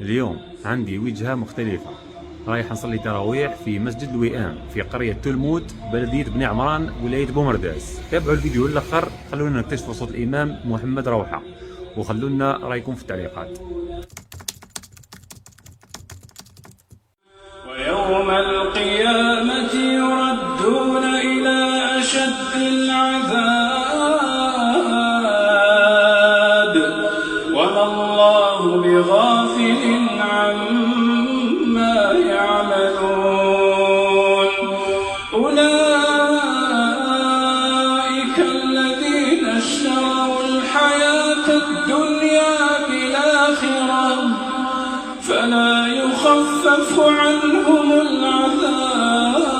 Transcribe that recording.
اليوم عندي وجهة مختلفة، رايح نصلي تراويح في مسجد الوئام في قرية تلمود بلدية بني عمران ولاية بومرداس. تابعوا الفيديو للآخر، خلونا نكتشفوا صوت الإمام محمد روحة وخلونا رايكم في التعليقات. ويوم القيامة يردون إلى أشد العذاب وما الله بغافل عما يعملون. أولئك الذين اشتروا الحياة الدنيا بالآخرة فلا يخفف عنهم العذاب